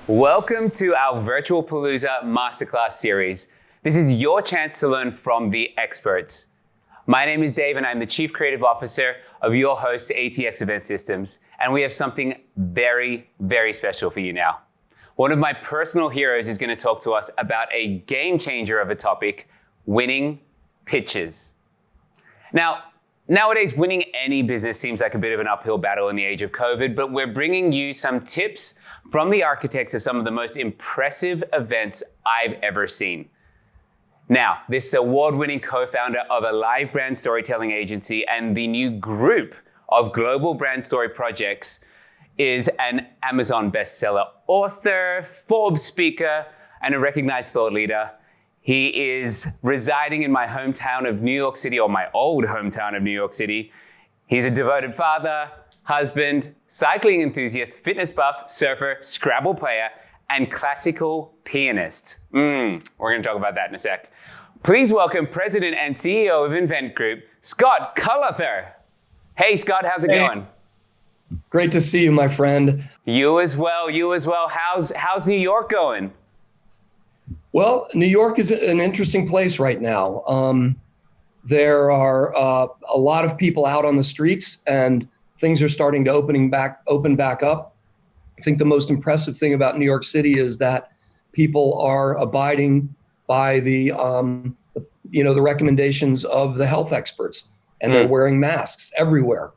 Welcome to our Virtual Palooza Masterclass series. This is your chance to learn from the experts. My name is Dave and I'm the Chief Creative Officer of your host, ATX Event Systems, and we have something very, very special for you now. One of my personal heroes is going to talk to us about a game changer of a topic, winning pitches. Now, nowadays, winning any business seems like a bit of an uphill battle in the age of COVID, but we're bringing you some tips from the architects of some of the most impressive events I've ever seen. Now, this award-winning co-founder of a live brand storytelling agency and the new group of global brand story projects is an Amazon bestseller author, Forbes speaker, and a recognized thought leader. He is residing in my hometown of New York City, or my old hometown of New York City. He's a devoted father, husband, cycling enthusiast, fitness buff, surfer, Scrabble player, and classical pianist. We're going to talk about that in a sec. Please welcome President and CEO of Invent Group, Scott Cullather. Hey, Scott, how's it going? Great to see you, my friend. You as well, you as well. How's New York going? Well, New York is an interesting place right now. There are a lot of people out on the streets, and things are starting to open back up. I think the most impressive thing about New York City is that people are abiding by the recommendations of the health experts, and they're wearing masks everywhere.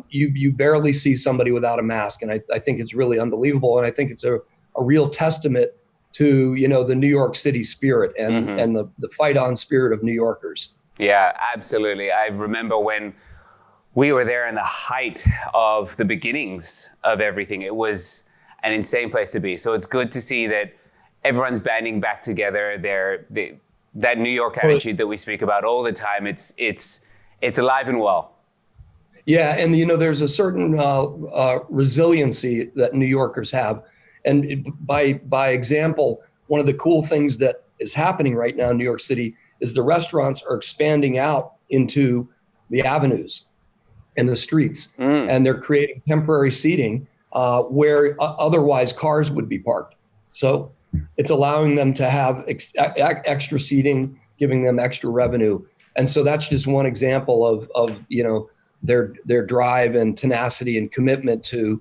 You barely see somebody without a mask, and I think it's really unbelievable. And I think it's a real testament to the New York City spirit and the fight on spirit of New Yorkers. Yeah, absolutely. I remember when we were there in the height of the beginnings of everything. It was an insane place to be. So it's good to see that everyone's banding back together. That New York attitude that we speak about all the time, it's alive and well. Yeah, and there's a certain resiliency that New Yorkers have. And by example, one of the cool things that is happening right now in New York City is the restaurants are expanding out into the avenues and the streets, and they're creating temporary seating where otherwise cars would be parked. So it's allowing them to have extra seating, giving them extra revenue. And so that's just one example of their drive and tenacity and commitment to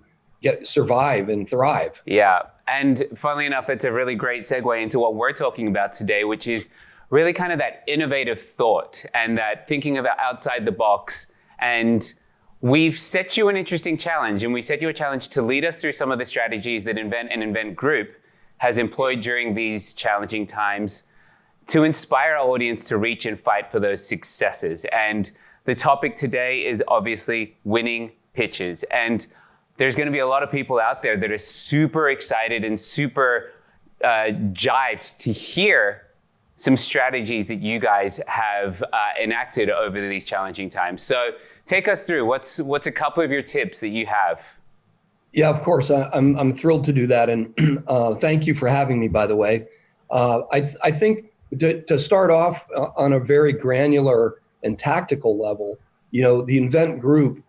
survive and thrive. Yeah. And funnily enough, that's a really great segue into what we're talking about today, which is really kind of that innovative thought and that thinking about outside the box. And we've set you an interesting challenge, and we set you a challenge to lead us through some of the strategies that Invent Group has employed during these challenging times to inspire our audience to reach and fight for those successes. And the topic today is obviously winning pitches. And there's going to be a lot of people out there that are super excited and super jived to hear some strategies that you guys have enacted over these challenging times. So take us through what's a couple of your tips that you have. Yeah, of course. I'm thrilled to do that. And thank you for having me, by the way. I think to start off on a very granular and tactical level, the Invent Group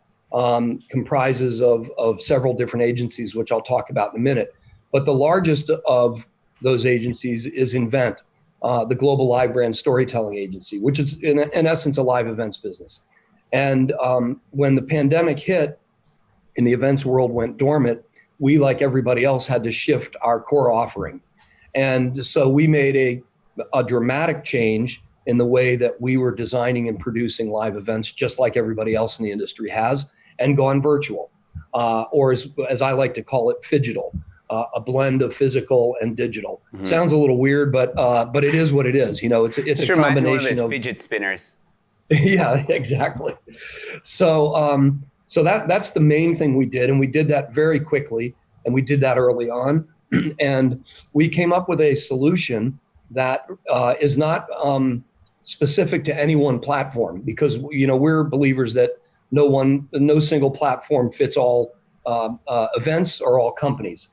comprises of several different agencies, which I'll talk about in a minute. But the largest of those agencies is Invent, the global live brand storytelling agency, which is in essence a live events business. And when the pandemic hit and the events world went dormant, we, like everybody else, had to shift our core offering. And so we made a dramatic change in the way that we were designing and producing live events, just like everybody else in the industry has, and gone virtual, or as I like to call it, phygital, a blend of physical and digital. Sounds a little weird, but it is what it is. It's a combination of fidget spinners. Yeah, exactly. So that's the main thing we did, and we did that very quickly, and we did that early on, and we came up with a solution that is not specific to any one platform, because we're believers that no single platform fits all events or all companies.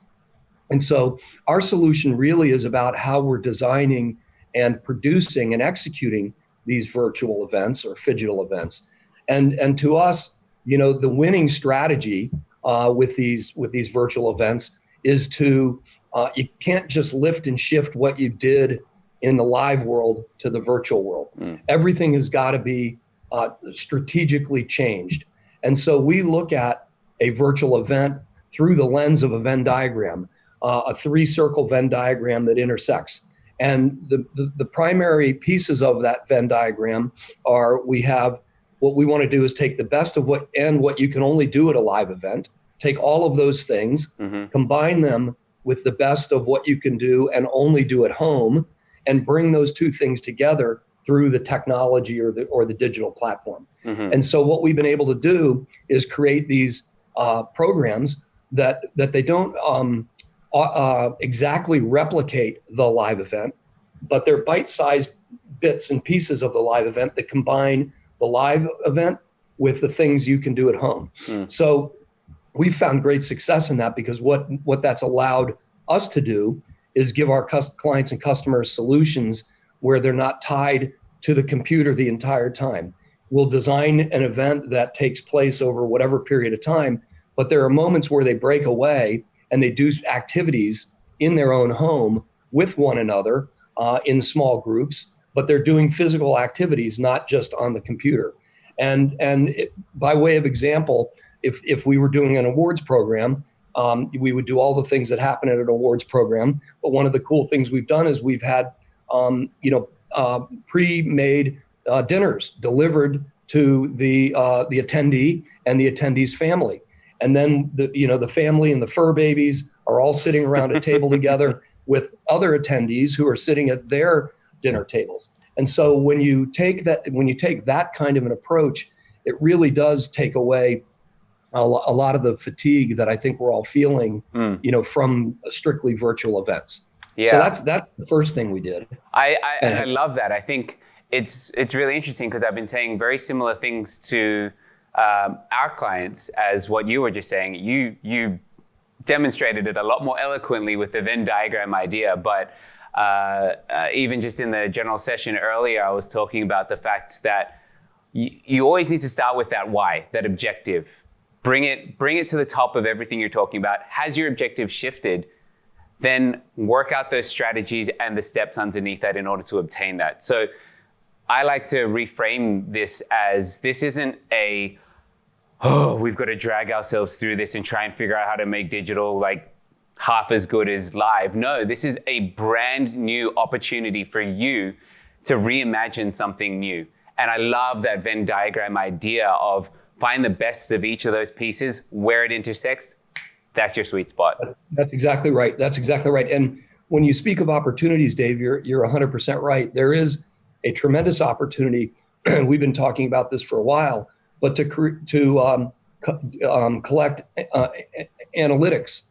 And so our solution really is about how we're designing and producing and executing these virtual events or phygital events. And to us, the winning strategy with these virtual events is to, you can't just lift and shift what you did in the live world to the virtual world. Everything has got to be strategically changed. And so we look at a virtual event through the lens of a Venn diagram, a 3-circle Venn diagram that intersects. And the primary pieces of that Venn diagram are, we have, what we want to do is take the best of what you can only do at a live event, take all of those things, combine them with the best of what you can do and only do at home, and bring those two things together through the technology or the digital platform. And so what we've been able to do is create these programs that they don't exactly replicate the live event, but they're bite-sized bits and pieces of the live event that combine the live event with the things you can do at home. So we've found great success in that, because what that's allowed us to do is give our clients and customers solutions where they're not tied to the computer the entire time. We'll design an event that takes place over whatever period of time, but there are moments where they break away and they do activities in their own home with one another in small groups, but they're doing physical activities, not just on the computer. And by way of example, if we were doing an awards program, we would do all the things that happen at an awards program. But one of the cool things we've done is we've had pre-made dinners delivered to the attendee and the attendee's family. And then the family and the fur babies are all sitting around a table together with other attendees who are sitting at their dinner tables. And so when you take that kind of an approach, it really does take away a lot of the fatigue that I think we're all feeling, from strictly virtual events. Yeah. So that's the first thing we did. I love that. I think it's really interesting, because I've been saying very similar things to our clients as what you were just saying. You demonstrated it a lot more eloquently with the Venn diagram idea, but even just in the general session earlier, I was talking about the fact that you always need to start with that why, that objective. Bring it to the top of everything you're talking about. Has your objective shifted? Then work out those strategies and the steps underneath that in order to obtain that. So I like to reframe this as, this isn't we've got to drag ourselves through this and try and figure out how to make digital like half as good as live. No, this is a brand new opportunity for you to reimagine something new. And I love that Venn diagram idea of find the best of each of those pieces, where it intersects. That's your sweet spot. That's exactly right. And when you speak of opportunities, Dave, you're 100% right. There is a tremendous opportunity. We've been talking about this for a while, but to collect analytics,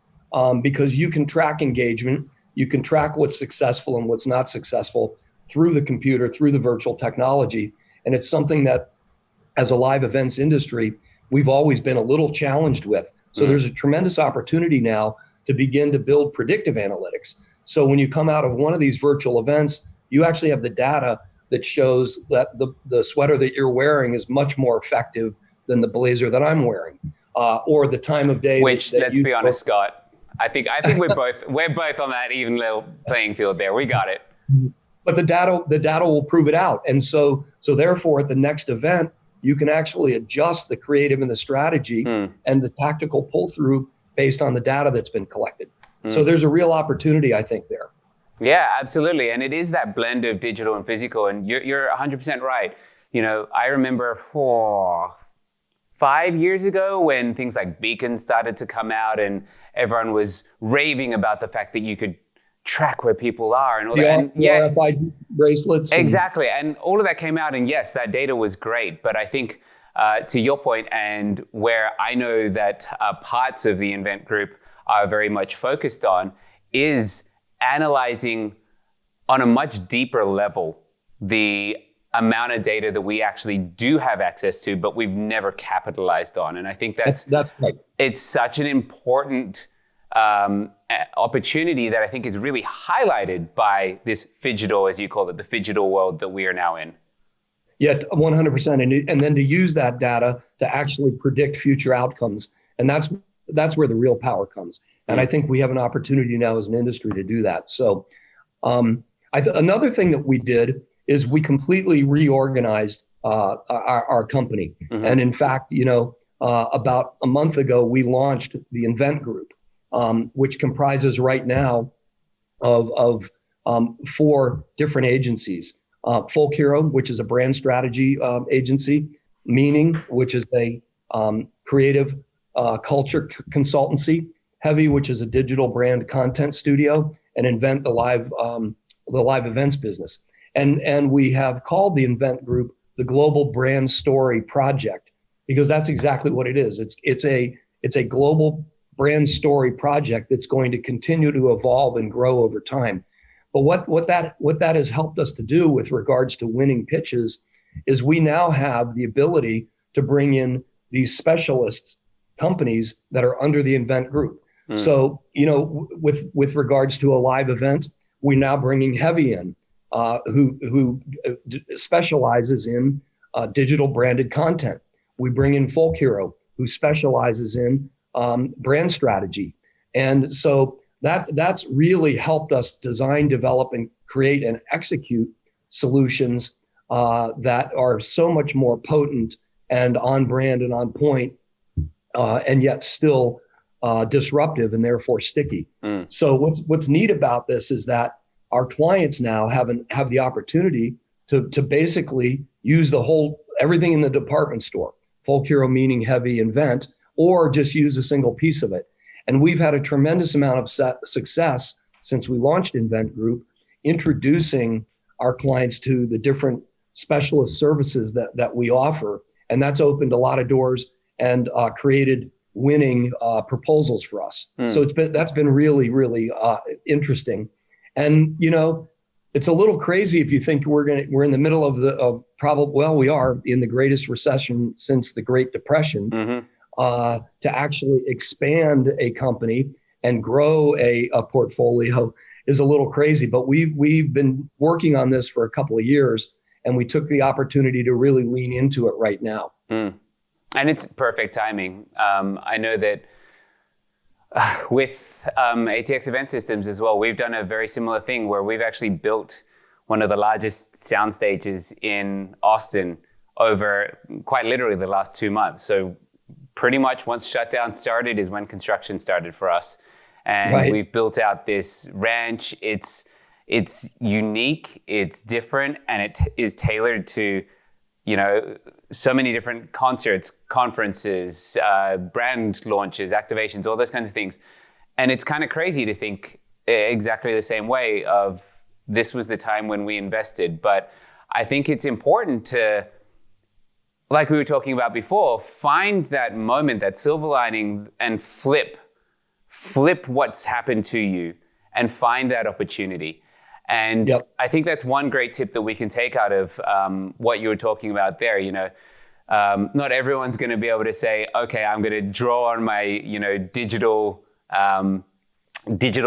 because you can track engagement, you can track what's successful and what's not successful through the computer, through the virtual technology. And it's something that, as a live events industry, we've always been a little challenged with. So there's a tremendous opportunity now to begin to build predictive analytics. So when you come out of one of these virtual events, you actually have the data that shows that the sweater that you're wearing is much more effective than the blazer that I'm wearing, or the time of day. Which, let's be honest, Scott, I think we're both on that even level playing field there. We got it. But the data will prove it out. And so therefore, at the next event, you can actually adjust the creative and the strategy and the tactical pull through based on the data that's been collected. So there's a real opportunity, I think, there. Yeah, absolutely. And it is that blend of digital and physical. And you're 100% right. I remember 5 years ago when things like Beacon started to come out and everyone was raving about the fact that you could track where people are and all that. And RFID bracelets. Exactly. And all of that came out, and yes, that data was great. But I think to your point, and where I know that parts of the Invent Group are very much focused on, is analyzing on a much deeper level the amount of data that we actually do have access to, but we've never capitalized on. And I think that's right. It's such an important opportunity that I think is really highlighted by this phygital, as you call it, the phygital world that we are now in. Yeah, 100%. And then to use that data to actually predict future outcomes. And that's that's where the real power comes. And I think we have an opportunity now as an industry to do that. So another thing that we did is we completely reorganized our company. And in fact, about a month ago, we launched the Invent Group, which comprises right now of 4 different agencies. Folk Hero, which is a brand strategy agency, Meaning, which is a creative culture consultancy, Heavy, which is a digital brand content studio, and Invent, the live events business. And we have called the Invent Group the Global Brand Story Project, because that's exactly what it is. It's a global brand story project that's going to continue to evolve and grow over time. But what that has helped us to do with regards to winning pitches is we now have the ability to bring in these specialist companies that are under the Invent Group. So, with regards to a live event, we're now bringing Heavy in, who specializes in digital branded content. We bring in Folk Hero, who specializes in brand strategy. And so that's really helped us design, develop, and create and execute solutions that are so much more potent and on brand and on point, and yet still disruptive and therefore sticky. So what's neat about this is that our clients now have the opportunity to basically use everything in the department store, Folk Hero, Meaning, Heavy, Invent, or just use a single piece of it. And we've had a tremendous amount of success since we launched Invent Group, introducing our clients to the different specialist services that we offer. And that's opened a lot of doors and created winning proposals for us. So that's been really, really interesting. And, it's a little crazy if you think we're in the middle we are in the greatest recession since the Great Depression, to actually expand a company and grow a portfolio is a little crazy. But we've been working on this for a couple of years, and we took the opportunity to really lean into it right now. And it's perfect timing. I know that with ATX Event Systems as well, we've done a very similar thing where we've actually built one of the largest sound stages in Austin over quite literally the last 2 months. So pretty much once shutdown started is when construction started for us. And we've built out this ranch. It's unique, it's different, and it is tailored to, so many different concerts, conferences, brand launches, activations, all those kinds of things. And it's kind of crazy to think exactly the same way of this was the time when we invested. But I think it's important to, like we were talking about before, find that moment, that silver lining, and flip what's happened to you and find that opportunity. And I think that's one great tip that we can take out of what you were talking about there. Not everyone's going to be able to say, okay, I'm going to draw on my, digital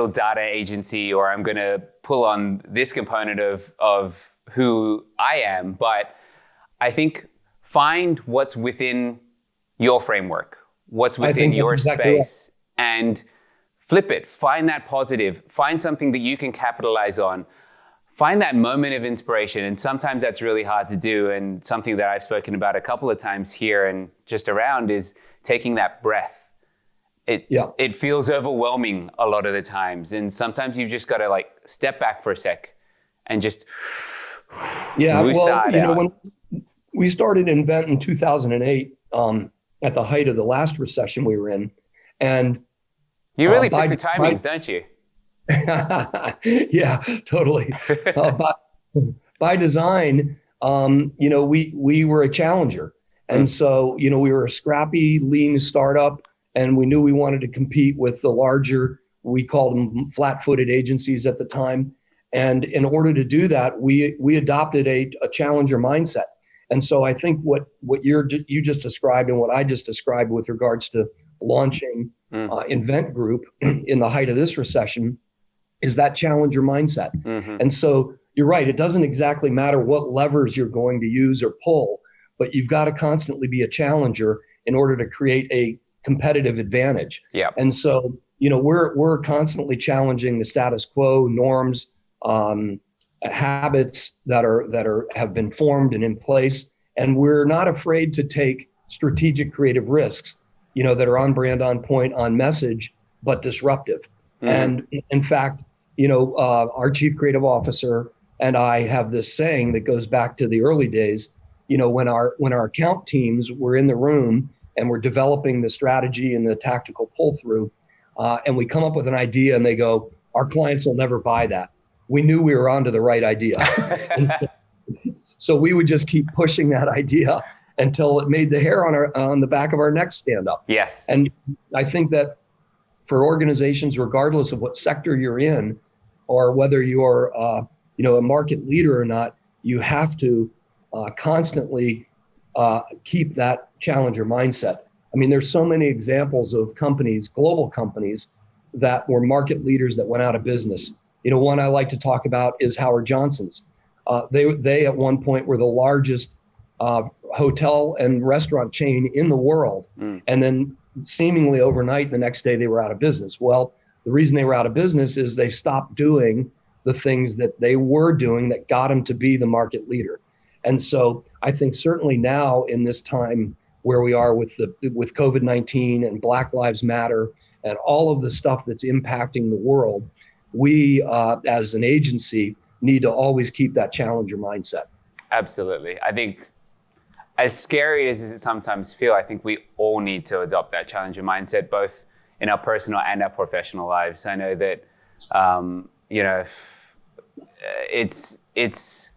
data agency, or I'm going to pull on this component of who I am. But I think find what's within your framework, what's within your space, and flip it. Find that positive. Find something that you can capitalize on. Find that moment of inspiration. And sometimes that's really hard to do. And something that I've spoken about a couple of times here and just around is taking that breath. It feels overwhelming a lot of the times. And sometimes you've just got to step back for a sec and just when we started Invent in 2008, at the height of the last recession we were in, and you really pick the timings, don't you? Yeah, totally. By design, we were a challenger. And so, we were a scrappy, lean startup, and we knew we wanted to compete with the larger, we called them flat-footed agencies at the time. And in order to do that, we adopted a challenger mindset. And so I think what you just described and what I just described with regards to launching Invent Group in the height of this recession is that challenger mindset. And so you're right, it doesn't exactly matter what levers you're going to use or pull, but you've got to constantly be a challenger in order to create competitive advantage. Yeah. And so, we're constantly challenging the status quo, norms, habits that have been formed and in place, and we're not afraid to take strategic creative risks, that are on brand, on point, on message, but disruptive. And in fact, our chief creative officer and I have this saying that goes back to the early days. When our account teams were in the room and we're developing the strategy and the tactical pull through, and we come up with an idea and they go, our clients will never buy that. We knew we were onto the right idea. So we would just keep pushing that idea until it made the hair on the back of our neck stand up. Yes. And I think that for organizations, regardless of what sector you're in, or whether you're a market leader or not, you have to constantly keep that challenger mindset. I mean, there's so many examples of companies, global companies, that were market leaders that went out of business. One I like to talk about is Howard Johnson's. They at one point were the largest hotel and restaurant chain in the world. And then seemingly overnight, the next day they were out of business. Well, the reason they were out of business is they stopped doing the things that they were doing that got them to be the market leader. And so I think certainly now in this time where we are with COVID-19 and Black Lives Matter and all of the stuff that's impacting the world, we as an agency need to always keep that challenger mindset. Absolutely. I think as scary as it sometimes feels, I think we all need to adopt that challenger mindset, both in our personal and our professional lives. I know that, it's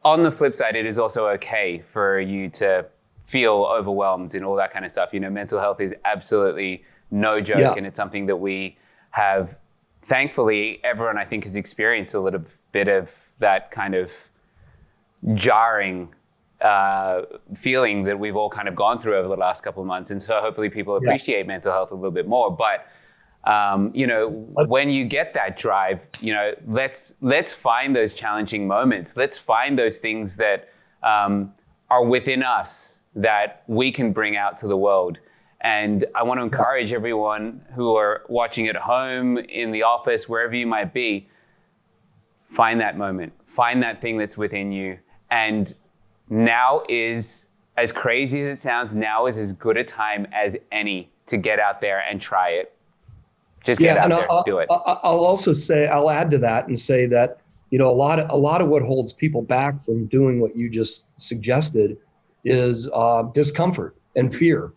on the flip side, it is also okay for you to feel overwhelmed and all that kind of stuff. Mental health is absolutely no joke, and it's something that we have, thankfully, everyone I think has experienced a little bit of that kind of jarring feeling that we've all kind of gone through over the last couple of months. And so hopefully people appreciate mental health a little bit more. But, when you get that drive, let's find those challenging moments. Let's find those things that are within us that we can bring out to the world. And I want to encourage everyone who are watching at home, in the office, wherever you might be, find that moment, find that thing that's within you. And now is, as crazy as it sounds, now is as good a time as any to get out there and try it. Just get out there, do it. I'll also say, I'll add to that and say that, a lot of what holds people back from doing what you just suggested is discomfort and fear.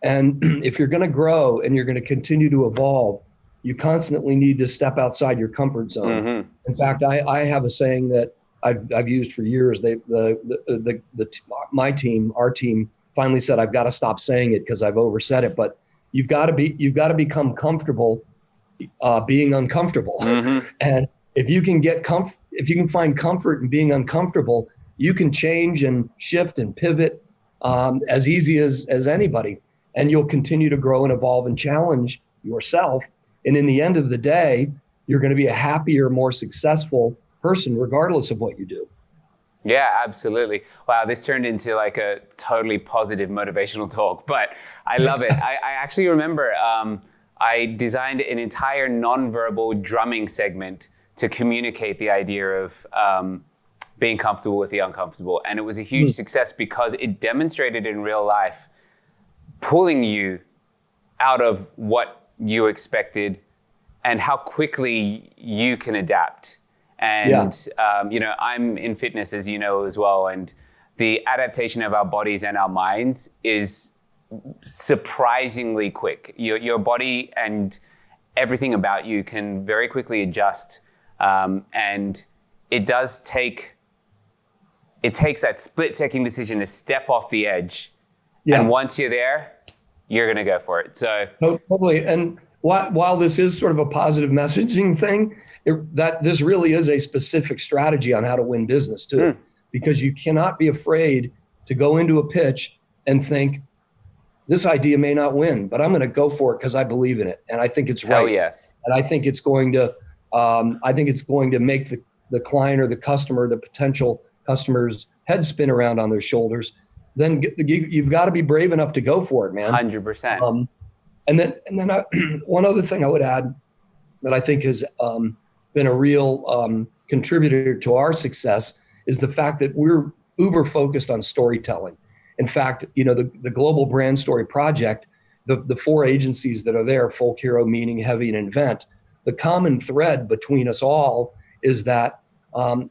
And if you're going to grow and you're going to continue to evolve, you constantly need to step outside your comfort zone. Mm-hmm. In fact, I have a saying that I've used for years. Our team finally said, I've got to stop saying it because I've oversaid it. But you've got to become comfortable being uncomfortable. Mm-hmm. And if you can find comfort in being uncomfortable, you can change and shift and pivot as easy as anybody. And you'll continue to grow and evolve and challenge yourself. And in the end of the day, you're going to be a happier, more successful person, regardless of what you do. Yeah, absolutely. Wow, this turned into like a totally positive motivational talk, but I love it. I actually remember I designed an entire nonverbal drumming segment to communicate the idea of being comfortable with the uncomfortable. And it was a huge success because it demonstrated in real life pulling you out of what you expected and how quickly you can adapt. And, I'm in fitness, as you know, as well. And the adaptation of our bodies and our minds is surprisingly quick. Your body and everything about you can very quickly adjust. And it takes that split-second decision to step off the edge. Yeah. And once you're there, you're going to go for it. So totally. And while this is sort of a positive messaging thing, this really is a specific strategy on how to win business too, because you cannot be afraid to go into a pitch and think, this idea may not win, but I'm going to go for it because I believe in it and I think it's right. Hell yes. And I think it's going to make the client or the customer, the potential customer's head spin around on their shoulders. then you've got to be brave enough to go for it, man. 100%. And then one other thing I would add that I think has been a real contributor to our success is the fact that we're uber focused on storytelling. In fact, the Global Brand Story Project, the 4 agencies that are there, Folk, Hero, Meaning, Heavy, and Invent, the common thread between us all is that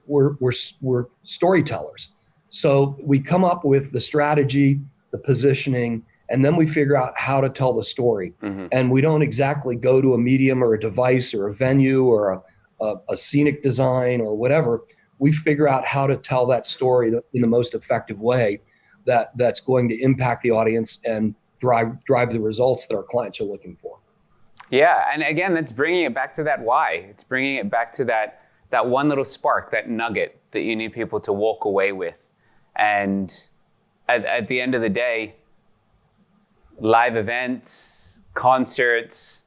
we're storytellers. So we come up with the strategy, the positioning, and then we figure out how to tell the story. Mm-hmm. And we don't exactly go to a medium or a device or a venue or a scenic design or whatever. We figure out how to tell that story in the most effective way that's going to impact the audience and drive the results that our clients are looking for. Yeah, and again, that's bringing it back to that why. It's bringing it back to that one little spark, that nugget that you need people to walk away with. And at the end of the day, live events, concerts,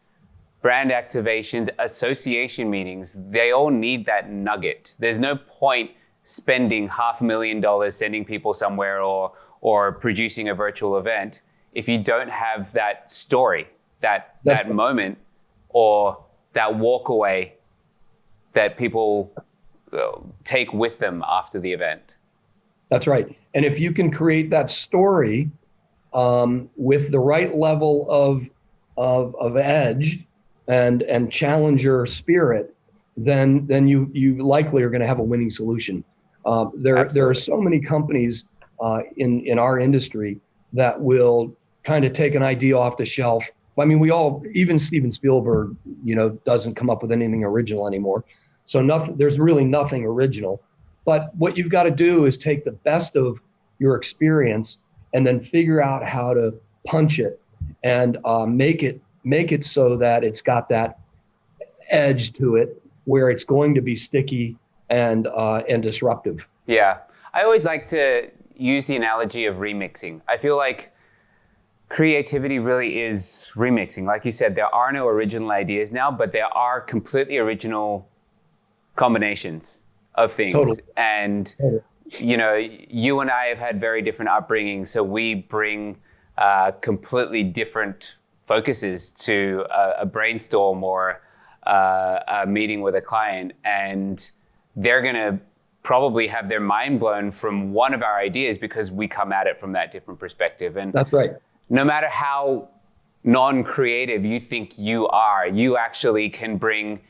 brand activations, association meetings, they all need that nugget. There's no point spending $500,000 sending people somewhere or producing a virtual event if you don't have that story, that moment or that walk away that people take with them after the event. That's right. And if you can create that story with the right level of edge and challenger spirit, then you likely are going to have a winning solution. There are so many companies in our industry that will kind of take an idea off the shelf. I mean, even Steven Spielberg, doesn't come up with anything original anymore. So there's really nothing original. But what you've got to do is take the best of your experience and then figure out how to punch it and make it so that it's got that edge to it where it's going to be sticky and disruptive. Yeah, I always like to use the analogy of remixing. I feel like creativity really is remixing. Like you said, there are no original ideas now, but there are completely original combinations of things. Totally. And, you and I have had very different upbringings, so we bring completely different focuses to a brainstorm or a meeting with a client, and they're going to probably have their mind blown from one of our ideas because we come at it from that different perspective. And that's right. No matter how non-creative you think you are, you actually can bring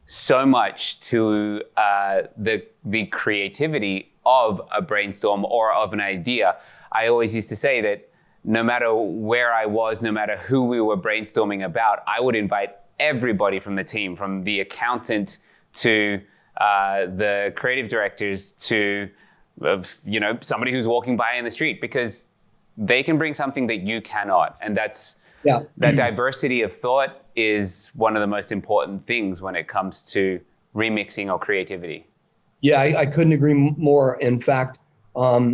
so much to the creativity of a brainstorm or of an idea. I always used to say that no matter where I was, no matter who we were brainstorming about, I would invite everybody from the team, from the accountant to the creative directors to somebody who's walking by in the street, because they can bring something that you cannot. And that diversity of thought is one of the most important things when it comes to remixing or creativity. Yeah, I couldn't agree more. In fact,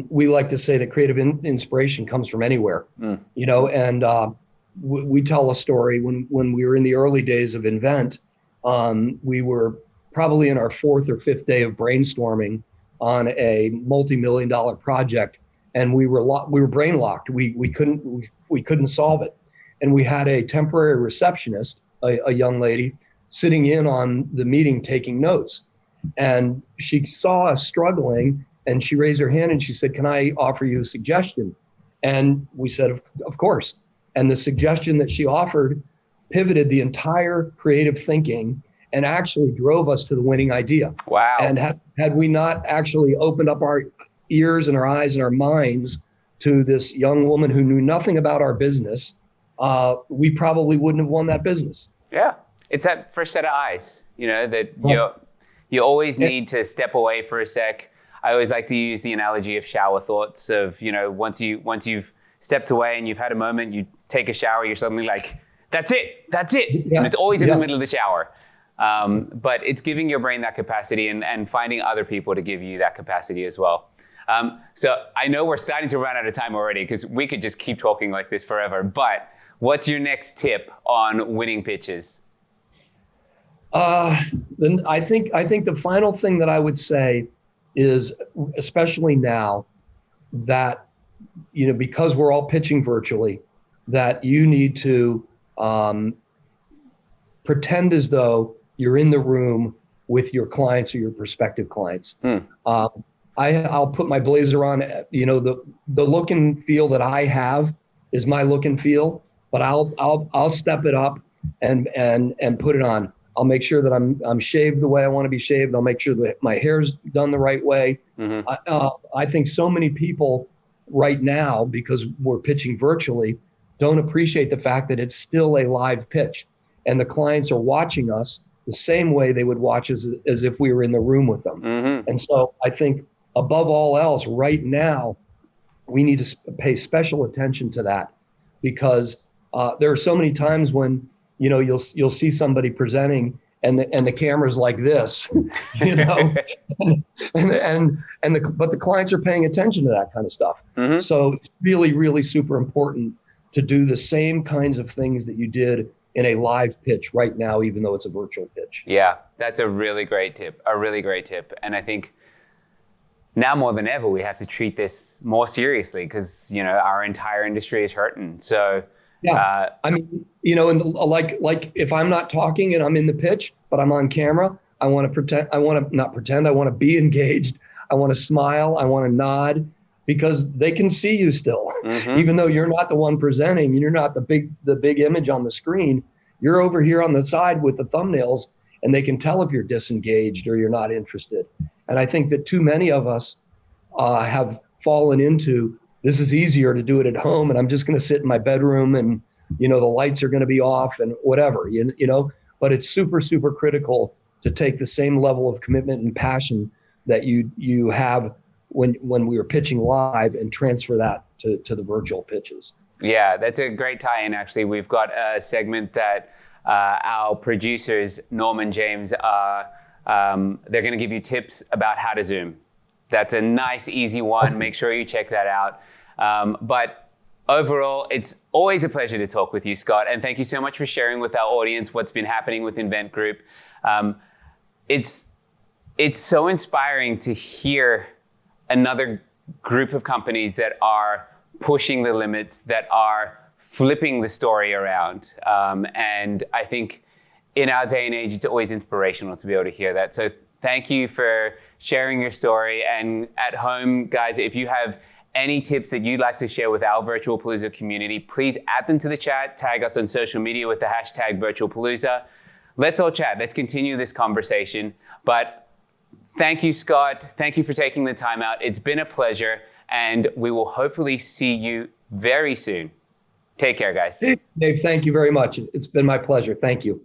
we like to say that creative inspiration comes from anywhere, and we tell a story when we were in the early days of Invent. We were probably in our 4th or 5th day of brainstorming on a multi-million-dollar project, and we were brain locked. We couldn't solve it, and we had a temporary receptionist, a young lady, sitting in on the meeting taking notes, and she saw us struggling, and she raised her hand and she said, "Can I offer you a suggestion?" And we said, "Of course." And the suggestion that she offered pivoted the entire creative thinking and actually drove us to the winning idea. Wow. And had we not actually opened up our ears and our eyes and our minds to this young woman who knew nothing about our business, we probably wouldn't have won that business. Yeah. It's that first set of eyes, that you always need to step away for a sec. I always like to use the analogy of shower thoughts of, once you've stepped away and you've had a moment, you take a shower, you're suddenly like, that's it. Yeah. And it's always in the middle of the shower. But it's giving your brain that capacity and finding other people to give you that capacity as well. So I know we're starting to run out of time already because we could just keep talking like this forever, but what's your next tip on winning pitches? Then I think the final thing that I would say is, especially now, that because we're all pitching virtually, that you need to pretend as though you're in the room with your clients or your prospective clients. I'll put my blazer on. The look and feel that I have is my look and feel, but I'll step it up and put it on. I'll make sure that I'm shaved the way I want to be shaved. I'll make sure that my hair's done the right way. I think so many people right now, because we're pitching virtually, don't appreciate the fact that it's still a live pitch, and the clients are watching us the same way they would watch as if we were in the room with them. And so I think above all else, right now, we need to pay special attention to that, because there are so many times when you'll see somebody presenting and the camera's like this, but the clients are paying attention to that kind of stuff. So it's really, really super important to do the same kinds of things that you did in a live pitch right now, even though it's a virtual pitch. Yeah, that's a really great tip. And I think now more than ever, we have to treat this more seriously, because, our entire industry is hurting. So yeah, and like if I'm not talking and I'm in the pitch, but I'm on camera, I want to pretend. I want to not pretend. I want to be engaged. I want to smile. I want to nod, because they can see you still, even though you're not the one presenting. You're not the big image on the screen. You're over here on the side with the thumbnails, and they can tell if you're disengaged or you're not interested. And I think that too many of us have fallen into, this is easier to do it at home, and I'm just going to sit in my bedroom, and the lights are going to be off and whatever, but it's super, super critical to take the same level of commitment and passion that you have when we were pitching live and transfer that to the virtual pitches. Yeah, that's a great tie-in. Actually, we've got a segment that our producers, Norman James, they're going to give you tips about how to Zoom. That's a nice, easy one. Awesome. Make sure you check that out. But overall, it's always a pleasure to talk with you, Scott. And thank you so much for sharing with our audience what's been happening with Invent Group. It's so inspiring to hear another group of companies that are pushing the limits, that are flipping the story around. And I think in our day and age, it's always inspirational to be able to hear that. So thank you for sharing your story. And at home, guys, if you have any tips that you'd like to share with our Virtual Palooza community, please add them to the chat, tag us on social media with the hashtag VirtualPalooza. Let's all chat. Let's continue this conversation. But thank you, Scott. Thank you for taking the time out. It's been a pleasure, and we will hopefully see you very soon. Take care, guys. Dave, thank you very much. It's been my pleasure. Thank you.